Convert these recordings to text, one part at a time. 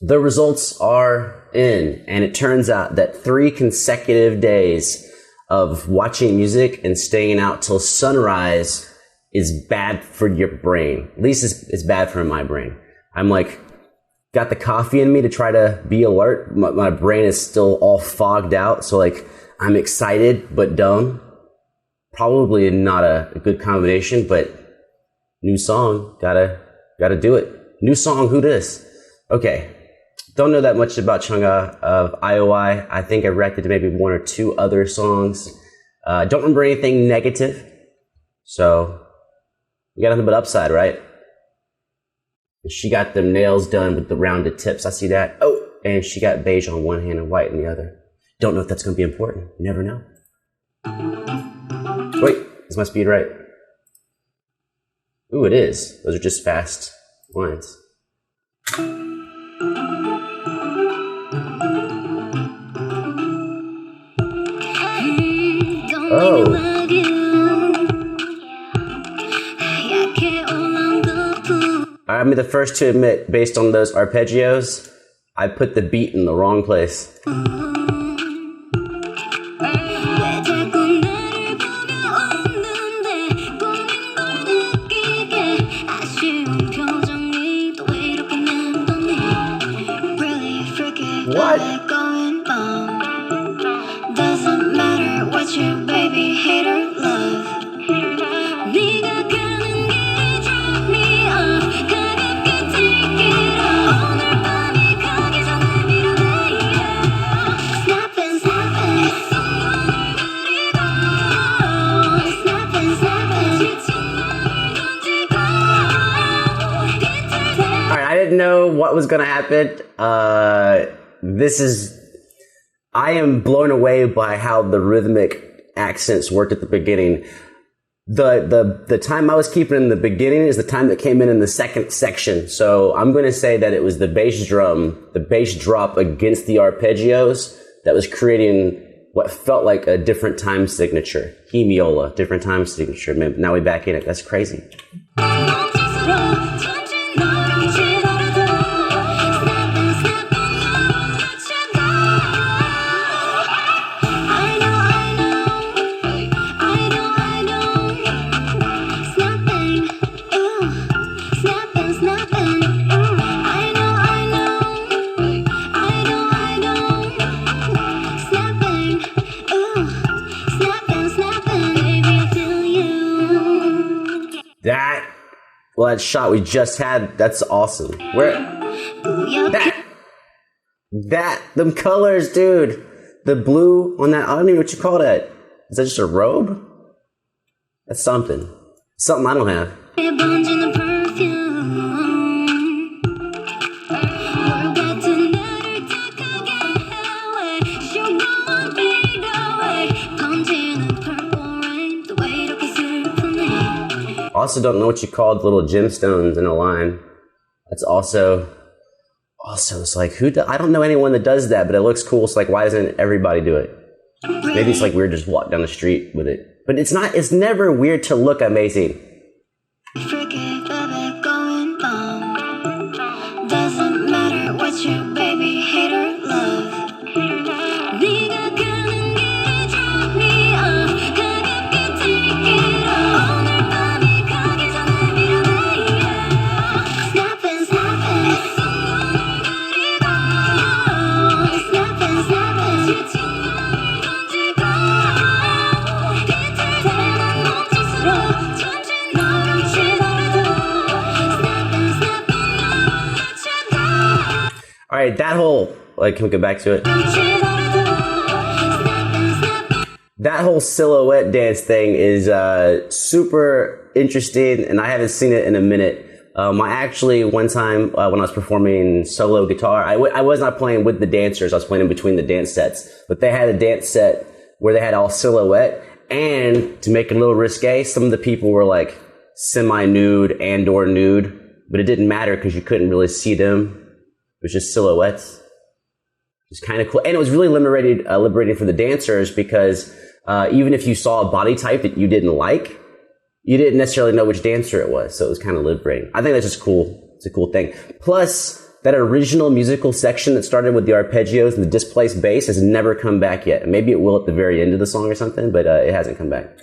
The results are in, and it turns out that 3 consecutive days of watching music and staying out till sunrise is bad for your brain. At least it's bad for my brain. I'm like, got the coffee in me to try to be alert. My brain is still all fogged out. So like, I'm excited, but dumb. Probably not a good combination, but new song, gotta do it. New song, who dis? Okay. Don't know that much about CHUNGHA of IOI. I think I reacted to maybe 1 or 2 other songs. Don't remember anything negative. So, we got nothing but upside, right? She got them nails done with the rounded tips. I see that. Oh, and she got beige on one hand and white on the other. Don't know if that's going to be important. You never know. Wait, is my speed right? Ooh, it is. Those are just fast lines. Oh. I'm the first to admit, based on those arpeggios, I put the beat in the wrong place. What? Doesn't matter what your baby hate or love. I didn't know what was going to happen. I am blown away by how the rhythmic accents worked at the beginning. The time I was keeping in the beginning is the time that came in the second section. So I'm going to say that it was the bass drum, the bass drop against the arpeggios that was creating what felt like a different time signature. Hemiola, different time signature. Now we're back in it. That's crazy. That shot we just had, that's awesome. Them colors, dude. The blue on that, I don't know what you call that. Is that just a robe? That's something. Something I don't have. Also don't know what you called little gemstones in a line. That's also it's like, I don't know anyone that does that, but it looks cool. So like, why doesn't everybody do it? Maybe it's like weird to just walk down the street with it. But it's never weird to look amazing. Doesn't matter what your baby hate or love. All right, that whole, can we get back to it? That whole silhouette dance thing is super interesting, and I haven't seen it in a minute. I actually, one time when I was performing solo guitar, I was not playing with the dancers, I was playing in between the dance sets, but they had a dance set where they had all silhouette, and to make it a little risque, some of the people were like semi-nude and or nude, but it didn't matter because you couldn't really see them. It was just silhouettes. It's kind of cool. And it was really liberating for the dancers because even if you saw a body type that you didn't like, you didn't necessarily know which dancer it was. So it was kind of liberating. I think that's just cool. It's a cool thing. Plus, that original musical section that started with the arpeggios and the displaced bass has never come back yet. Maybe it will at the very end of the song or something, but it hasn't come back.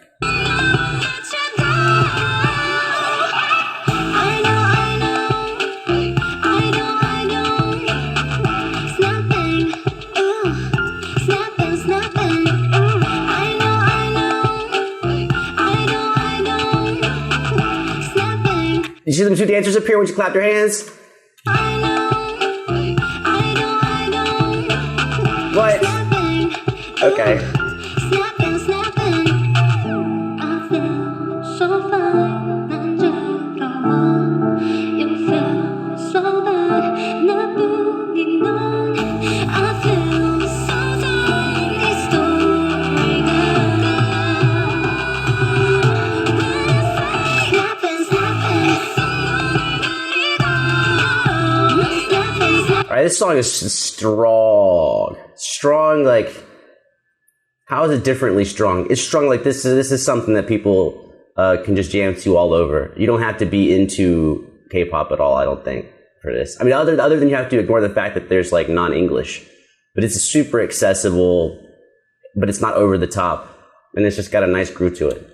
You see them two dancers appear when you clap your hands? What? Okay. Alright, this song is strong. Strong, like, how is it differently strong? It's strong like this is something that people can just jam to all over. You don't have to be into K-pop at all, I don't think, for this. I mean, other than you have to ignore the fact that there's like non-English. But it's super accessible, but it's not over the top. And it's just got a nice groove to it.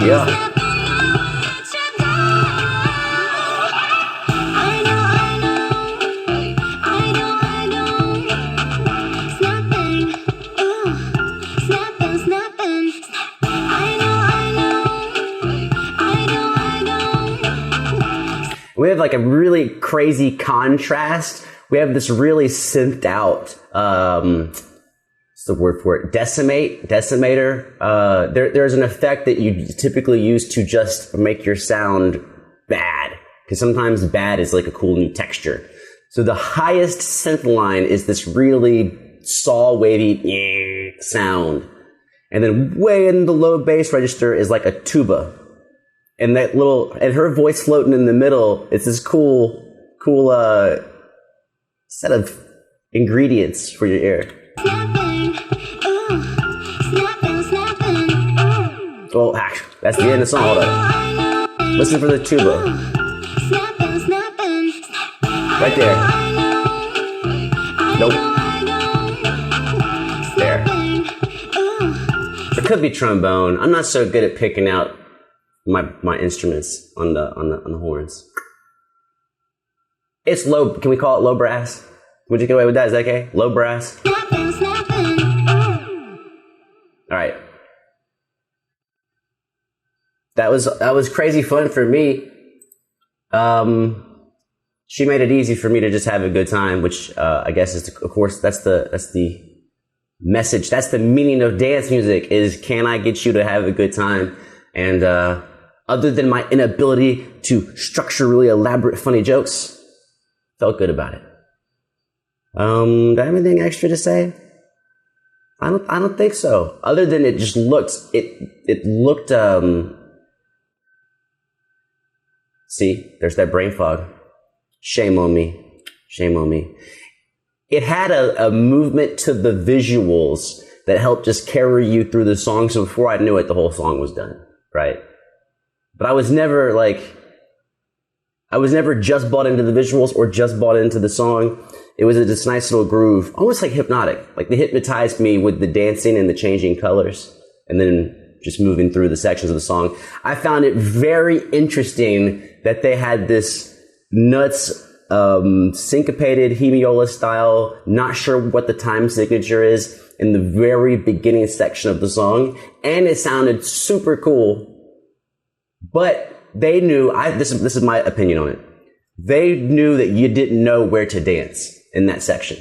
Yeah. We have like a really crazy contrast. We have this really synthed out, what's the word for it? Decimator. There's an effect that you typically use to just make your sound bad. Because sometimes bad is like a cool new texture. So the highest synth line is this really saw wavy sound. And then way in the low bass register is like a tuba. And and her voice floating in the middle, it's this cool set of ingredients for your ear. Well, that's the end of the song. Hold on. Listen for the tuba. Right there. Nope. There. It could be trombone. I'm not so good at picking out my instruments on the horns. It's low. Can we call it low brass? Would you get away with that? Is that okay? Low brass. All right. That was crazy fun for me. She made it easy for me to just have a good time, which I guess is, of course, that's the message. That's the meaning of dance music: is can I get you to have a good time? And other than my inability to structure really elaborate, funny jokes, felt good about it. Do I have anything extra to say? I don't think so. Other than it just looked, it looked, see, there's that brain fog. Shame on me. Shame on me. It had a movement to the visuals that helped just carry you through the song. So before I knew it, the whole song was done, right? But I was never just bought into the visuals or just bought into the song. It was this nice little groove, almost like hypnotic. Like they hypnotized me with the dancing and the changing colors and then just moving through the sections of the song. I found it very interesting that they had this nuts, syncopated hemiola style, not sure what the time signature is in the very beginning section of the song. And it sounded super cool. But they knew, this is my opinion on it. They knew that you didn't know where to dance in that section.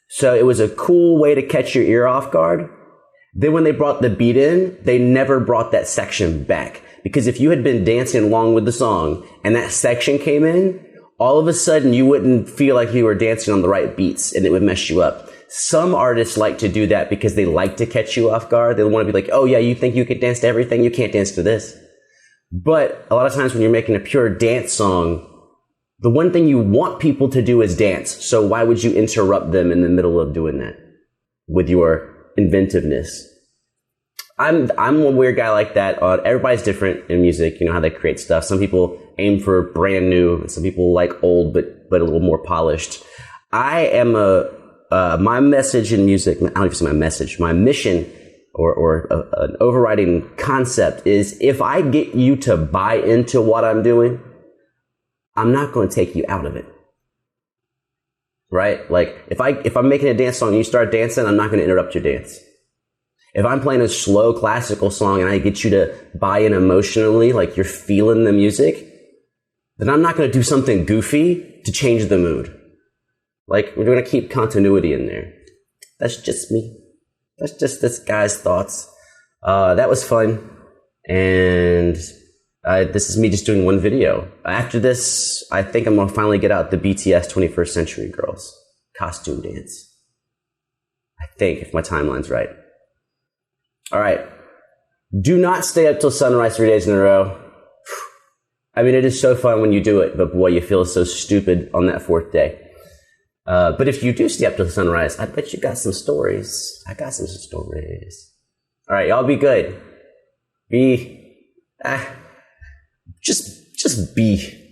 So it was a cool way to catch your ear off guard. Then when they brought the beat in, they never brought that section back. Because if you had been dancing along with the song and that section came in, all of a sudden you wouldn't feel like you were dancing on the right beats and it would mess you up. Some artists like to do that because they like to catch you off guard. They want to be like, oh yeah, you think you could dance to everything? You can't dance to this. But a lot of times when you're making a pure dance song, the one thing you want people to do is dance. So why would you interrupt them in the middle of doing that with your inventiveness? I'm a weird guy like that. Everybody's different in music. You know how they create stuff. Some people aim for brand new. Some people like old, but a little more polished. I am my message in music. I don't even say my message. My mission or an overriding concept is if I get you to buy into what I'm doing, I'm not going to take you out of it. Right? Like if I'm making a dance song and you start dancing, I'm not going to interrupt your dance. If I'm playing a slow classical song and I get you to buy in emotionally, like you're feeling the music, then I'm not going to do something goofy to change the mood. Like, we're going to keep continuity in there. That's just me. That's just this guy's thoughts. That was fun. And this is me just doing one video. After this, I think I'm going to finally get out the BTS 21st Century Girls costume dance. I think, if my timeline's right. All right. Do not stay up till sunrise 3 days in a row. I mean, it is so fun when you do it, but boy, you feel so stupid on that fourth day. But if you do stay up till sunrise, I bet you got some stories. I got some stories. All right, y'all be good. Just be.